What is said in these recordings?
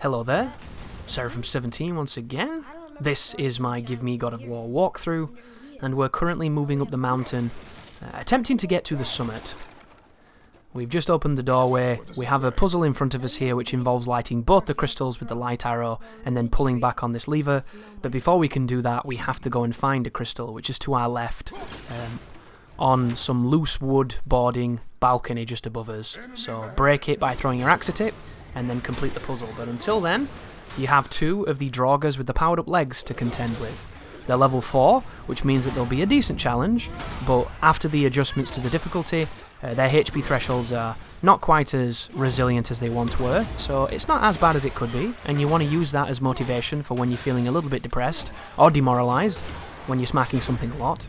Hello there, Seraphim17 once again. This is my Give Me God of War walkthrough, and we're currently moving up the mountain, attempting to get to the summit. We've just opened the doorway. We have a puzzle in front of us here which involves lighting both the crystals with the light arrow and then pulling back on this lever, but before we can do that we have to go and find a crystal which is to our left, on some loose wood boarding balcony just above us. So break it by throwing your axe at it and then complete the puzzle, but until then you have two of the Draugrs with the powered up legs to contend with. They're level 4, which means that they'll be a decent challenge, but after the adjustments to the difficulty, their HP thresholds are not quite as resilient as they once were, so it's not as bad as it could be, and you want to use that as motivation for when you're feeling a little bit depressed or demoralised, when you're smacking something a lot.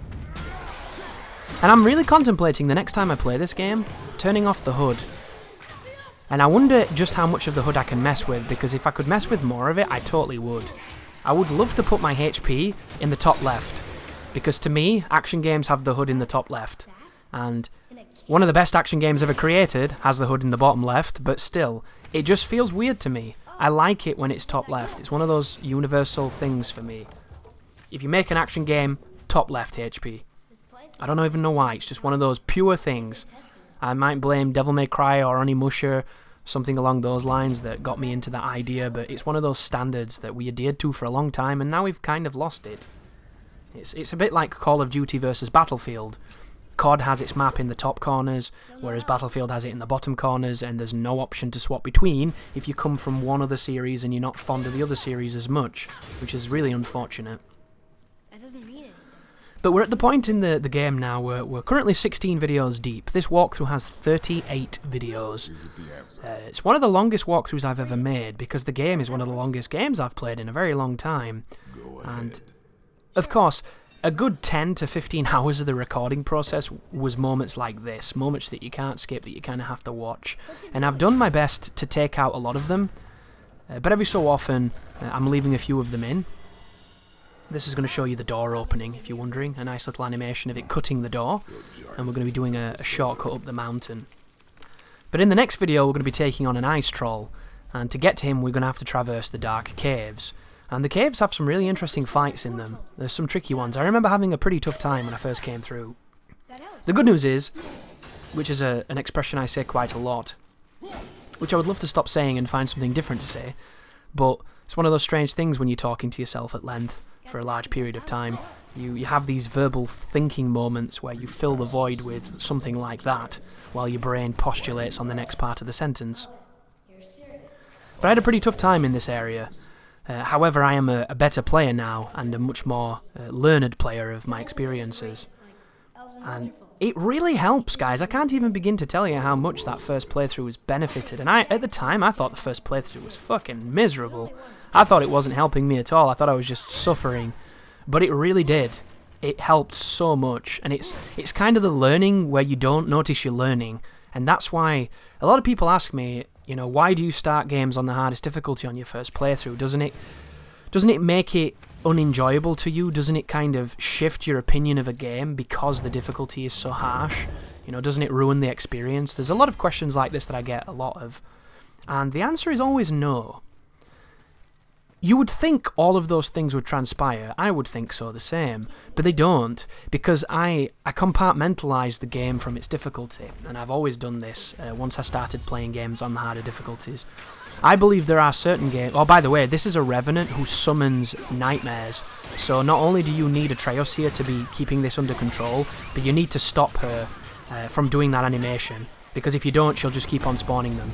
And I'm really contemplating the next time I play this game, turning off the HUD. And I wonder just how much of the HUD I can mess with, because if I could mess with more of it, I totally would. I would love to put my HP in the top left, because to me, action games have the HUD in the top left. And one of the best action games ever created has the HUD in the bottom left, but still, it just feels weird to me. I like it when it's top left. It's one of those universal things for me. If you make an action game, top left HP. I don't even know why, it's just one of those pure things. I might blame Devil May Cry or Onimusha, something along those lines that got me into that idea, but it's one of those standards that we adhered to for a long time and now we've kind of lost it. It's a bit like Call of Duty versus Battlefield. COD has its map in the top corners, whereas Battlefield has it in the bottom corners, and there's no option to swap between if you come from one other series and you're not fond of the other series as much, which is really unfortunate. That doesn't mean it. But we're at the point in the game now where we're currently 16 videos deep. This walkthrough has 38 videos. It's one of the longest walkthroughs I've ever made, because the game is one of the longest games I've played in a very long time. And, of course, a good 10 to 15 hours of the recording process was moments like this, moments that you can't skip, that you kind of have to watch. And I've done my best to take out a lot of them, but every so often I'm leaving a few of them in. This is going to show you the door opening, if you're wondering, a nice little animation of it cutting the door, and we're going to be doing a shortcut up the mountain. But in the next video we're going to be taking on an ice troll, and to get to him we're going to have to traverse the dark caves. And the caves have some really interesting fights in them. There's some tricky ones. I remember having a pretty tough time when I first came through. The good news is, which is an expression I say quite a lot, which I would love to stop saying and find something different to say, but it's one of those strange things when you're talking to yourself at length for a large period of time. You have these verbal thinking moments where you fill the void with something like that, while your brain postulates on the next part of the sentence. But I had a pretty tough time in this area. However, I am a better player now, and a much more learned player of my experiences. And it really helps, guys. I can't even begin to tell you how much that first playthrough has benefited. And at the time, I thought the first playthrough was fucking miserable. I thought it wasn't helping me at all. I thought I was just suffering. But it really did. It helped so much. And it's kind of the learning where you don't notice you're learning. And that's why a lot of people ask me, you know, why do you start games on the hardest difficulty on your first playthrough? Doesn't it make it unenjoyable to you? Doesn't it kind of shift your opinion of a game because the difficulty is so harsh? You know, doesn't it ruin the experience? There's a lot of questions like this that I get a lot of. And the answer is always no. You would think all of those things would transpire. I would think so the same. But they don't, because I compartmentalise the game from its difficulty. And I've always done this once I started playing games on the harder difficulties. I believe there are certain games... Oh, by the way, this is a Revenant who summons nightmares. So not only do you need Atreus here to be keeping this under control, but you need to stop her from doing that animation. Because if you don't, she'll just keep on spawning them.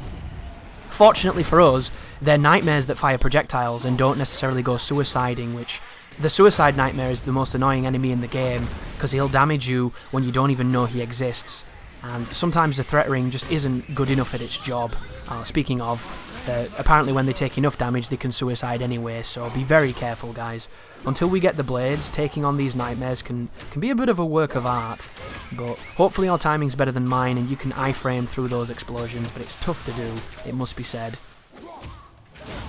Fortunately for us, they're nightmares that fire projectiles and don't necessarily go suiciding, which... The suicide nightmare is the most annoying enemy in the game, because he'll damage you when you don't even know he exists. And sometimes the threat ring just isn't good enough at its job. Speaking of, apparently when they take enough damage they can suicide anyway, so be very careful, guys. Until we get the blades, taking on these nightmares can be a bit of a work of art. But hopefully your timing's better than mine and you can iframe through those explosions, but it's tough to do, it must be said.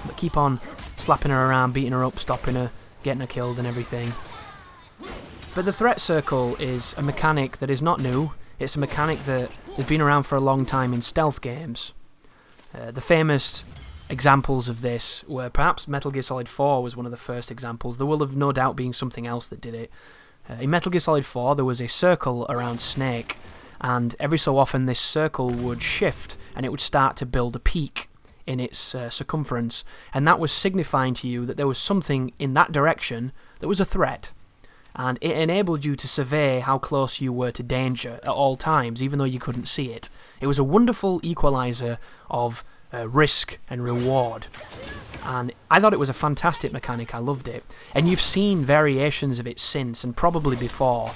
But keep on slapping her around, beating her up, stopping her, getting her killed and everything. But the threat circle is a mechanic that is not new. It's a mechanic that has been around for a long time in stealth games. The famous examples of this were perhaps Metal Gear Solid 4 was one of the first examples. There will have no doubt been something else that did it. In Metal Gear Solid 4 there was a circle around Snake, and every so often this circle would shift and it would start to build a peak in its circumference, and that was signifying to you that there was something in that direction that was a threat. And it enabled you to survey how close you were to danger at all times, even though you couldn't see it. It was a wonderful equalizer of risk and reward. And I thought it was a fantastic mechanic. I loved it. And you've seen variations of it since, and probably before.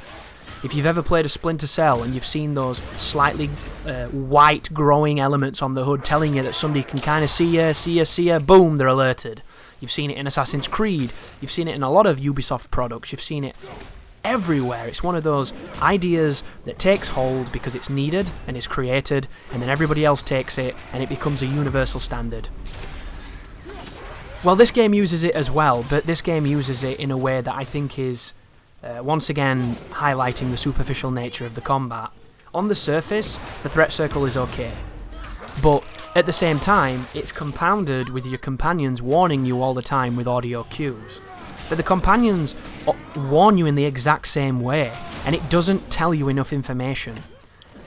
If you've ever played a Splinter Cell and you've seen those slightly white growing elements on the hood telling you that somebody can kind of see you, boom, they're alerted. You've seen it in Assassin's Creed. You've seen it in a lot of Ubisoft products. You've seen it everywhere. It's one of those ideas that takes hold because it's needed and it's created, and then everybody else takes it and it becomes a universal standard. Well, this game uses it as well, but this game uses it in a way that I think is, once again, highlighting the superficial nature of the combat. On the surface, the threat circle is okay, but at the same time, it's compounded with your companions warning you all the time with audio cues. But the companions warn you in the exact same way, and it doesn't tell you enough information.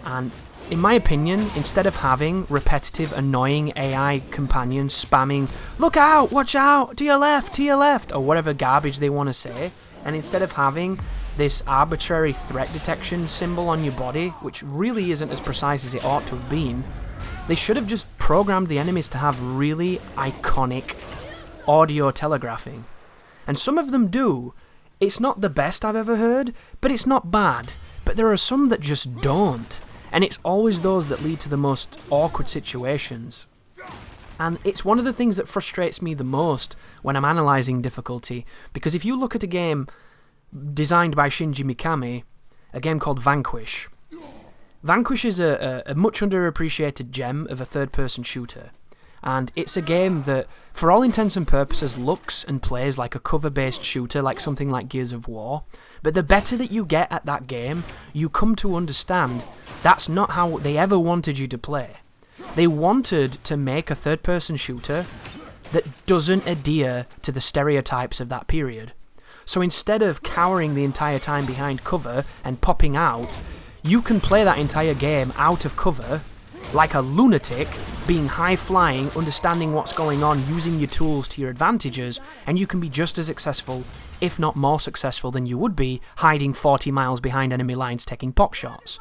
And in my opinion, instead of having repetitive, annoying AI companions spamming, "Look out, watch out, to your left," or whatever garbage they want to say, and instead of having this arbitrary threat detection symbol on your body, which really isn't as precise as it ought to have been, they should have just programmed the enemies to have really iconic audio telegraphing. And some of them do. It's not the best I've ever heard, but it's not bad. But there are some that just don't. And it's always those that lead to the most awkward situations. And it's one of the things that frustrates me the most when I'm analysing difficulty, because if you look at a game designed by Shinji Mikami, a game called Vanquish, Vanquish is a much underappreciated gem of a third-person shooter. And it's a game that, for all intents and purposes, looks and plays like a cover-based shooter, like something like Gears of War. But the better that you get at that game, you come to understand that's not how they ever wanted you to play. They wanted to make a third-person shooter that doesn't adhere to the stereotypes of that period. So instead of cowering the entire time behind cover and popping out, you can play that entire game out of cover like a lunatic, being high-flying, understanding what's going on, using your tools to your advantages, and you can be just as successful, if not more successful than you would be, hiding 40 miles behind enemy lines taking pop shots.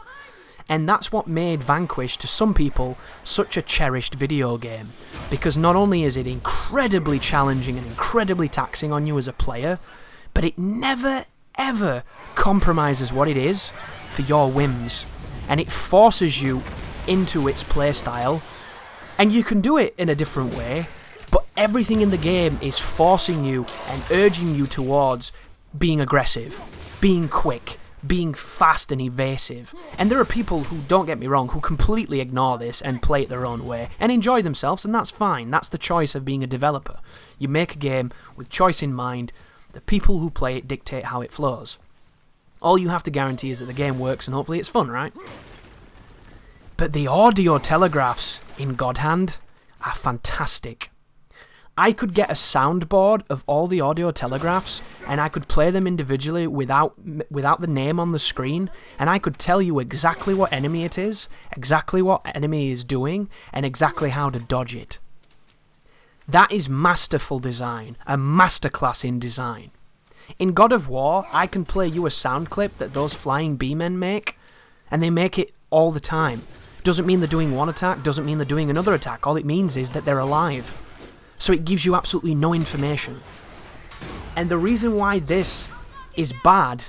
And that's what made Vanquish, to some people, such a cherished video game. Because not only is it incredibly challenging and incredibly taxing on you as a player, but it never, ever compromises what it is for your whims. And it forces you into its playstyle, and you can do it in a different way, but everything in the game is forcing you and urging you towards being aggressive, being quick, being fast and evasive. And there are people who, don't get me wrong, who completely ignore this and play it their own way and enjoy themselves, and that's fine. That's the choice of being a developer. You make a game with choice in mind. The people who play it dictate how it flows. All you have to guarantee is that the game works and hopefully it's fun, right? But the audio telegraphs in God Hand are fantastic. I could get a soundboard of all the audio telegraphs, and I could play them individually without the name on the screen, and I could tell you exactly what enemy it is, exactly what enemy is doing, and exactly how to dodge it. That is masterful design, a masterclass in design. In God of War, I can play you a sound clip that those flying bee-men make, and they make it all the time. Doesn't mean they're doing one attack, doesn't mean they're doing another attack. All it means is that they're alive. So it gives you absolutely no information. And the reason why this is bad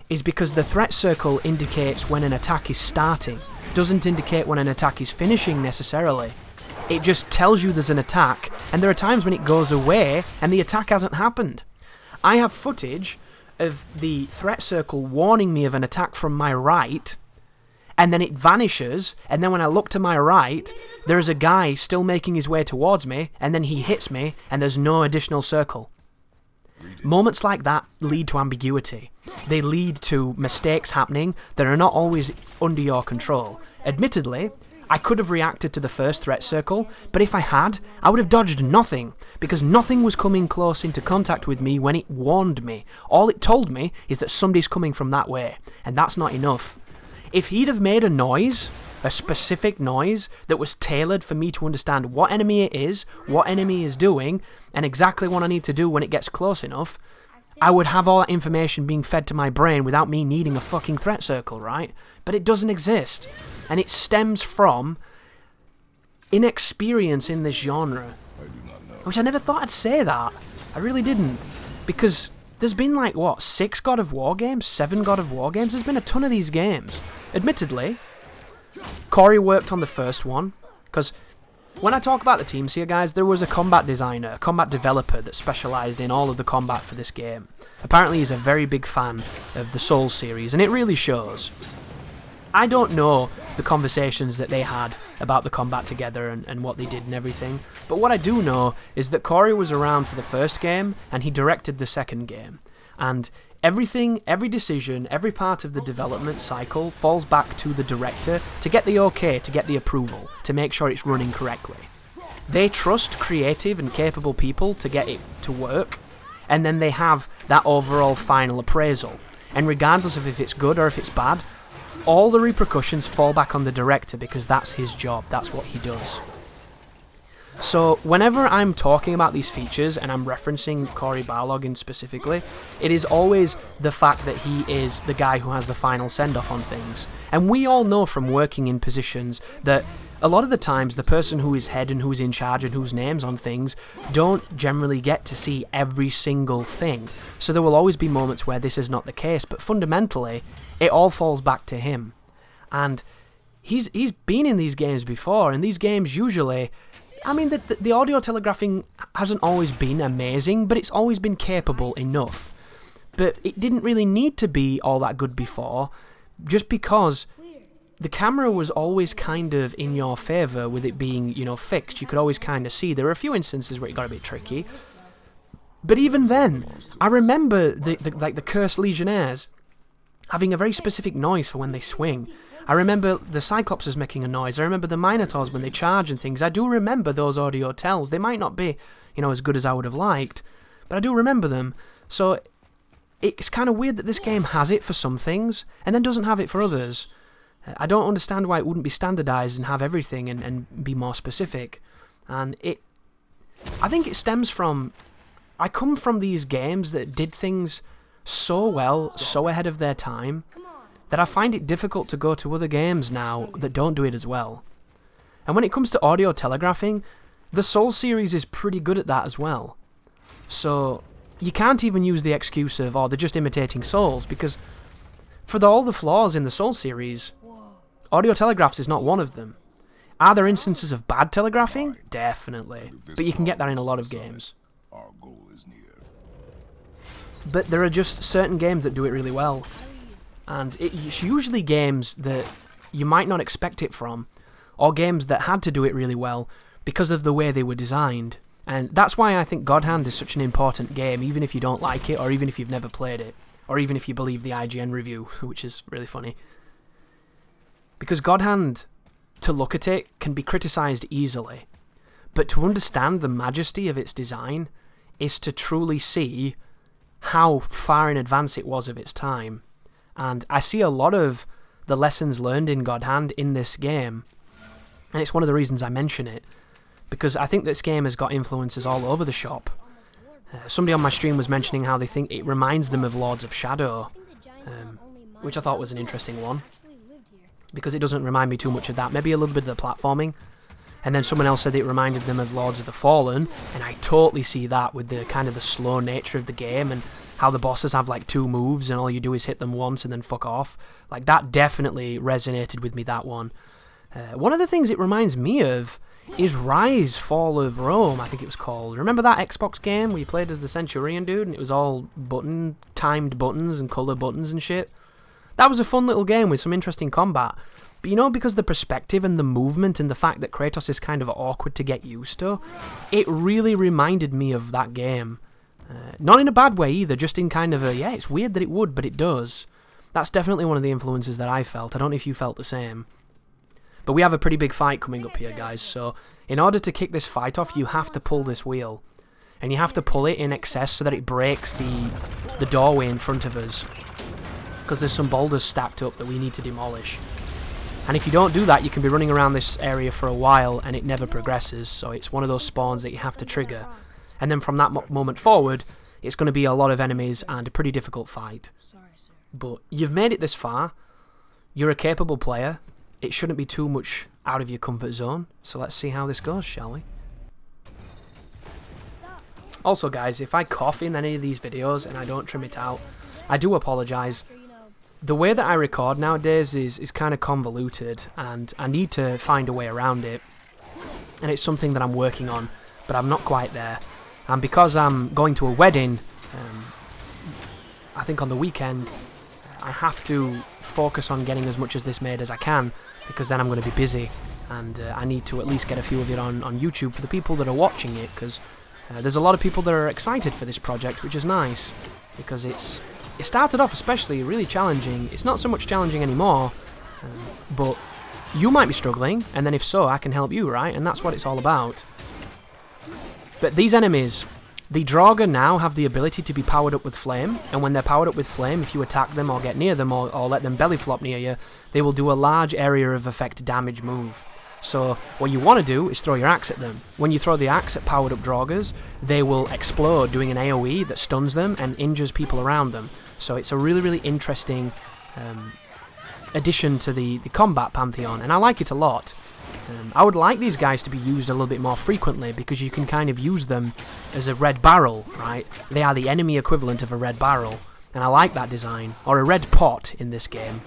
is because the threat circle indicates when an attack is starting. Doesn't indicate when an attack is finishing necessarily. It just tells you there's an attack, and there are times when it goes away and the attack hasn't happened. I have footage of the threat circle warning me of an attack from my right, and then it vanishes, and then when I look to my right, there's a guy still making his way towards me, and then he hits me, and there's no additional circle. Moments like that lead to ambiguity. They lead to mistakes happening that are not always under your control. Admittedly, I could have reacted to the first threat circle, but if I had, I would have dodged nothing, because nothing was coming close into contact with me when it warned me. All it told me is that somebody's coming from that way, and that's not enough. If he'd have made a noise, a specific noise, that was tailored for me to understand what enemy it is, what enemy is doing, and exactly what I need to do when it gets close enough, I would have all that information being fed to my brain without me needing a fucking threat circle, right? But it doesn't exist. And it stems from inexperience in this genre. Which I never thought I'd say that. I really didn't. Because there's been like, what, 6 God of War games? 7 God of War games? There's been a ton of these games. Admittedly, Corey worked on the first one. Because when I talk about the teams here, guys, there was a combat designer, a combat developer that specialised in all of the combat for this game. Apparently he's a very big fan of the Souls series, and it really shows. I don't know the conversations that they had about the combat together and what they did and everything, but what I do know is that Corey was around for the first game, and he directed the second game. And everything, every decision, every part of the development cycle falls back to the director to get the okay, to get the approval, to make sure it's running correctly. They trust creative and capable people to get it to work, and then they have that overall final appraisal. And regardless of if it's good or if it's bad, all the repercussions fall back on the director because that's his job, that's what he does. So whenever I'm talking about these features and I'm referencing Cory Barlog specifically, it is always the fact that he is the guy who has the final send-off on things. And we all know from working in positions that a lot of the times the person who is head and who's in charge and whose name's on things don't generally get to see every single thing. So there will always be moments where this is not the case, but fundamentally it all falls back to him. And he's been in these games before, and these games usually, I mean, the audio telegraphing hasn't always been amazing, but it's always been capable enough. But it didn't really need to be all that good before, just because the camera was always kind of in your favour with it being, you know, fixed. You could always kind of see. There were a few instances where it got a bit tricky. But even then, I remember the Cursed Legionnaires having a very specific noise for when they swing. I remember the Cyclopses making a noise. I remember the Minotaurs when they charge and things. I do remember those audio tells. They might not be, you know, as good as I would have liked, but I do remember them. So it's kind of weird that this game has it for some things and then doesn't have it for others. I don't understand why it wouldn't be standardised and have everything and be more specific. And I think it stems from, I come from these games that did things so well, so ahead of their time, that I find it difficult to go to other games now that don't do it as well. And when it comes to audio telegraphing, the Souls series is pretty good at that as well. So you can't even use the excuse of, oh, they're just imitating Souls, because for all the flaws in the Souls series, audio telegraphs is not one of them. Are there instances of bad telegraphing? Definitely. But you can get that in a lot of games. But there are just certain games that do it really well. And it's usually games that you might not expect it from, or games that had to do it really well because of the way they were designed. And that's why I think God Hand is such an important game, even if you don't like it, or even if you've never played it, or even if you believe the IGN review, which is really funny. Because God Hand, to look at it, can be criticised easily, but to understand the majesty of its design is to truly see how far in advance it was of its time. And I see a lot of the lessons learned in God Hand in this game, and it's one of the reasons I mention it, because I think this game has got influences all over the shop. Somebody on my stream was mentioning how they think it reminds them of Lords of Shadow, which I thought was an interesting one, because it doesn't remind me too much of that. Maybe a little bit of the platforming. And then someone else said it reminded them of Lords of the Fallen, and I totally see that with the kind of the slow nature of the game and how the bosses have like 2 moves and all you do is hit them once and then fuck off. Like, that definitely resonated with me, that one. One of the things it reminds me of is Rise Fall of Rome, I think it was called. Remember that Xbox game where you played as the Centurion dude and it was all timed buttons and colour buttons and shit? That was a fun little game with some interesting combat. But you know, because the perspective and the movement and the fact that Kratos is kind of awkward to get used to, it really reminded me of that game. Not in a bad way either, just in kind of a, yeah, it's weird that it would, but it does. That's definitely one of the influences that I felt. I don't know if you felt the same. But we have a pretty big fight coming up here, guys, so in order to kick this fight off, you have to pull this wheel. And you have to pull it in excess so that it breaks the doorway in front of us. Because there's some boulders stacked up that we need to demolish. And if you don't do that, you can be running around this area for a while and it never progresses. So it's one of those spawns that you have to trigger. And then from that moment forward, it's going to be a lot of enemies and a pretty difficult fight. But you've made it this far. You're a capable player. It shouldn't be too much out of your comfort zone. So let's see how this goes, shall we? Also, guys, if I cough in any of these videos and I don't trim it out, I do apologise. The way that I record nowadays is kind of convoluted, and I need to find a way around it. And it's something that I'm working on, but I'm not quite there. And because I'm going to a wedding, I think on the weekend, I have to focus on getting as much of this made as I can, because then I'm going to be busy. And I need to at least get a few of it on YouTube for the people that are watching it, because there's a lot of people that are excited for this project, which is nice, because it started off especially really challenging. It's not so much challenging anymore, but you might be struggling, and then if so, I can help you, right? And that's what it's all about. But these enemies, the Draugr now have the ability to be powered up with flame, and when they're powered up with flame, if you attack them or get near them or let them belly flop near you, they will do a large area of effect damage move. So what you want to do is throw your axe at them. When you throw the axe at powered up Draugrs, they will explode doing an AoE that stuns them and injures people around them. So it's a really, really interesting addition to the combat pantheon, and I like it a lot. I would like these guys to be used a little bit more frequently, because you can kind of use them as a red barrel, right? They are the enemy equivalent of a red barrel, and I like that design, or a red pot in this game.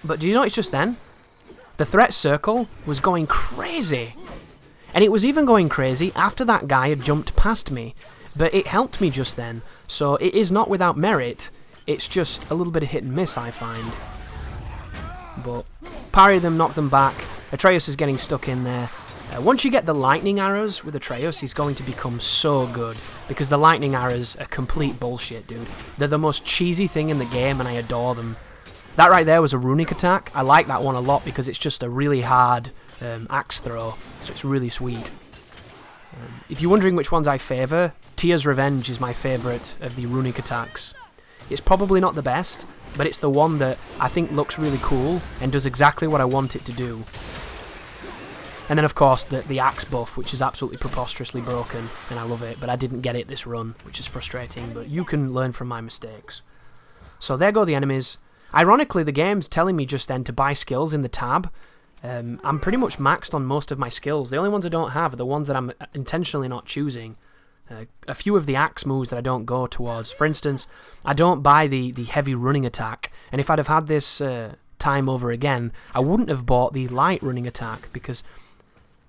But do you notice just then? The threat circle was going crazy. And it was even going crazy after that guy had jumped past me. But it helped me just then, so it is not without merit. It's just a little bit of hit and miss, I find. But parry them, knock them back. Atreus is getting stuck in there. Once you get the lightning arrows with Atreus, he's going to become so good. Because the lightning arrows are complete bullshit, dude. They're the most cheesy thing in the game, and I adore them. That right there was a runic attack. I like that one a lot because it's just a really hard axe throw, so it's really sweet. If you're wondering which ones I favour, Tyr's Revenge is my favourite of the runic attacks. It's probably not the best, but it's the one that I think looks really cool and does exactly what I want it to do. And then of course the axe buff, which is absolutely preposterously broken, and I love it, but I didn't get it this run, which is frustrating, but you can learn from my mistakes. So there go the enemies. Ironically, the game's telling me just then to buy skills in the tab. I'm pretty much maxed on most of my skills. The only ones I don't have are the ones that I'm intentionally not choosing. A few of the axe moves that I don't go towards. For instance, I don't buy the heavy running attack, and if I'd have had this time over again, I wouldn't have bought the light running attack, because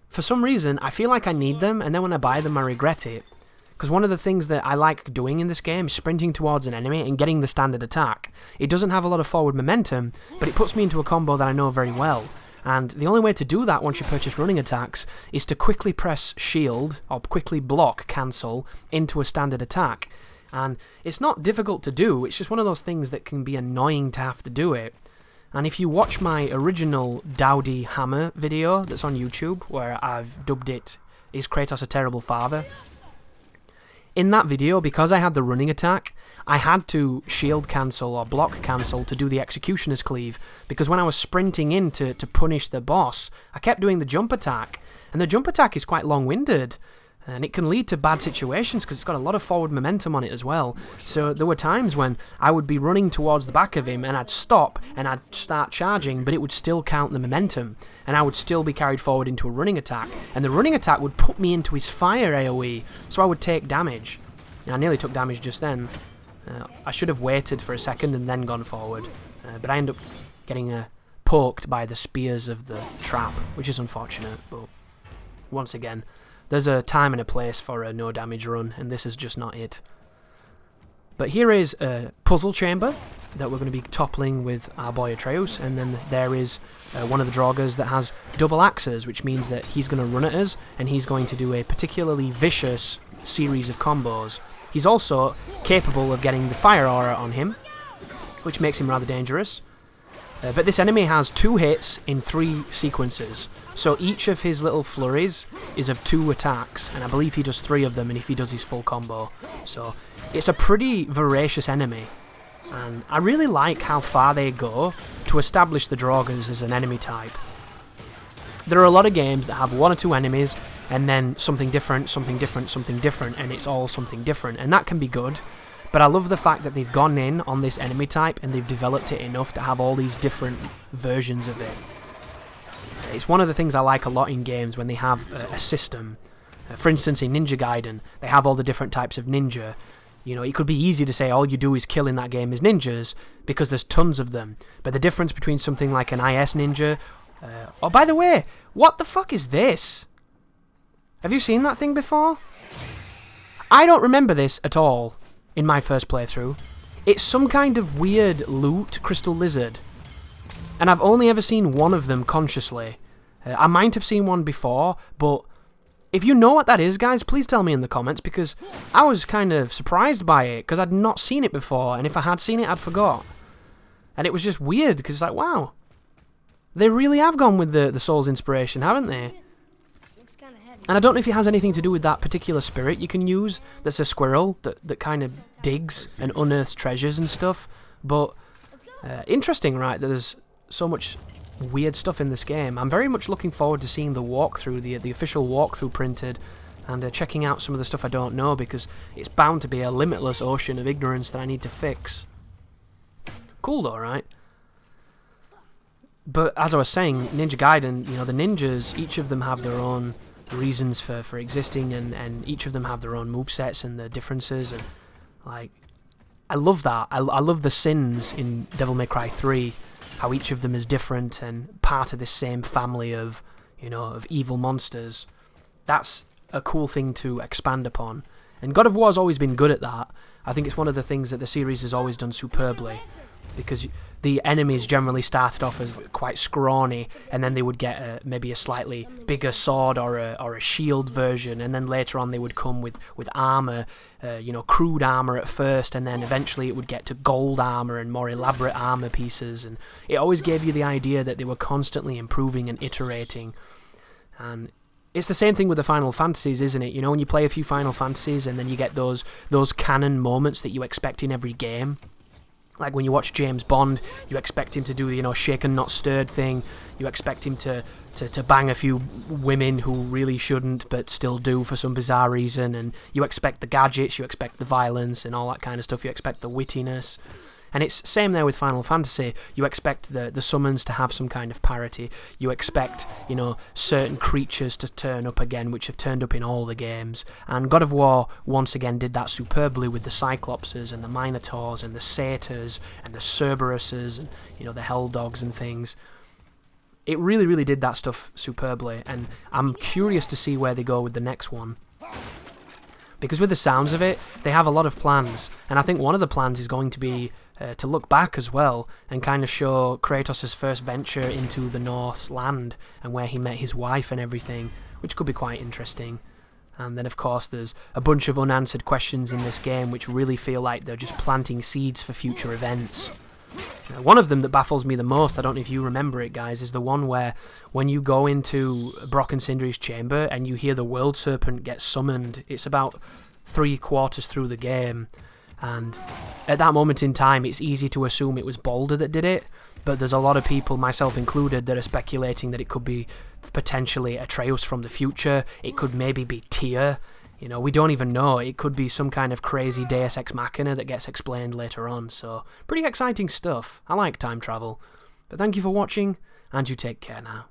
for some reason I feel like I need them, and then when I buy them I regret it. Because one of the things that I like doing in this game is sprinting towards an enemy and getting the standard attack. It doesn't have a lot of forward momentum, but it puts me into a combo that I know very well. And the only way to do that once you purchase running attacks is to quickly press shield, or quickly block cancel, into a standard attack. And it's not difficult to do, it's just one of those things that can be annoying to have to do it. And if you watch my original Dowdy Hammer video that's on YouTube, where I've dubbed it, Is Kratos a Terrible Father? In that video, because I had the running attack, I had to shield cancel or block cancel to do the Executioner's Cleave, because when I was sprinting in to punish the boss, I kept doing the jump attack, and the jump attack is quite long-winded, and it can lead to bad situations because it's got a lot of forward momentum on it as well. So there were times when I would be running towards the back of him and I'd stop and I'd start charging, but it would still count the momentum, and I would still be carried forward into a running attack, and the running attack would put me into his fire AoE, so I would take damage. And I nearly took damage just then. I should have waited for a second and then gone forward, but I ended up getting poked by the spears of the trap, which is unfortunate, but once again, there's a time and a place for a no damage run, and this is just not it. But here is a puzzle chamber that we're going to be toppling with our boy Atreus, and then there is one of the Draugrs that has double axes, which means that he's going to run at us, and he's going to do a particularly vicious series of combos. He's also capable of getting the fire aura on him, which makes him rather dangerous. But this enemy has 2 hits in 3 sequences. So each of his little flurries is of 2 attacks, and I believe he does 3 of them, and if he does his full combo. So it's a pretty voracious enemy, and I really like how far they go to establish the Draugrs as an enemy type. There are a lot of games that have 1 or 2 enemies, and then something different, something different, something different, and it's all something different, and that can be good. But I love the fact that they've gone in on this enemy type and they've developed it enough to have all these different versions of it. It's one of the things I like a lot in games when they have a system. For instance, in Ninja Gaiden, they have all the different types of ninja. You know, it could be easy to say all you do is kill in that game is ninjas, because there's tons of them. But the difference between something like an IS ninja... oh, by the way, what the fuck is this? Have you seen that thing before? I don't remember this at all in my first playthrough. It's some kind of weird loot crystal lizard. And I've only ever seen one of them consciously. I might have seen one before, but if you know what that is, guys, please tell me in the comments, because I was kind of surprised by it, because I'd not seen it before, and if I had seen it, I'd forgot. And it was just weird, because it's like, wow. They really have gone with the Souls inspiration, haven't they? Looks kind of heavy. And I don't know if it has anything to do with that particular spirit you can use, that's a squirrel, that kind of digs and unearths treasures and stuff, but interesting, right, that there's so much weird stuff in this game. I'm very much looking forward to seeing the walkthrough, the official walkthrough printed, and checking out some of the stuff I don't know, because it's bound to be a limitless ocean of ignorance that I need to fix. Cool though, right? But as I was saying, Ninja Gaiden, you know, the ninjas, each of them have their own reasons for existing, and each of them have their own movesets and the differences, and like, I love that. I love the sins in Devil May Cry 3, how each of them is different and part of this same family of, you know, of evil monsters. That's a cool thing to expand upon. And God of War's always been good at that. I think it's one of the things that the series has always done superbly, because the enemies generally started off as quite scrawny, and then they would get maybe a slightly bigger sword or a shield version, and then later on they would come with armor, you know, crude armor at first, and then eventually it would get to gold armor and more elaborate armor pieces, and it always gave you the idea that they were constantly improving and iterating. And it's the same thing with the Final Fantasies, isn't it? You know, when you play a few Final Fantasies and then you get those canon moments that you expect in every game. Like when you watch James Bond, you expect him to do, you know, shaken not stirred thing. You expect him to bang a few women who really shouldn't but still do for some bizarre reason. And you expect the gadgets, you expect the violence and all that kind of stuff. You expect the wittiness. And it's same there with Final Fantasy. You expect the summons to have some kind of parity. You expect, you know, certain creatures to turn up again, which have turned up in all the games. And God of War once again did that superbly with the Cyclopses and the Minotaurs and the Satyrs and the Cerberuses and, you know, the Hell Dogs and things. It really, really did that stuff superbly, and I'm curious to see where they go with the next one. Because with the sounds of it, they have a lot of plans, and I think one of the plans is going to be to look back as well and kind of show Kratos' first venture into the Norse land and where he met his wife and everything, which could be quite interesting. And then of course there's a bunch of unanswered questions in this game which really feel like they're just planting seeds for future events. One of them that baffles me the most, I don't know if you remember it, guys, is the one where when you go into Brock and Sindri's chamber and you hear the World Serpent get summoned, it's about 3/4 through the game, and at that moment in time it's easy to assume it was Baldur that did it, but there's a lot of people, myself included, that are speculating that it could be potentially Atreus from the future, it could maybe be Tyr. You know, we don't even know. It could be some kind of crazy Deus Ex Machina that gets explained later on. So, pretty exciting stuff. I like time travel. But thank you for watching, and you take care now.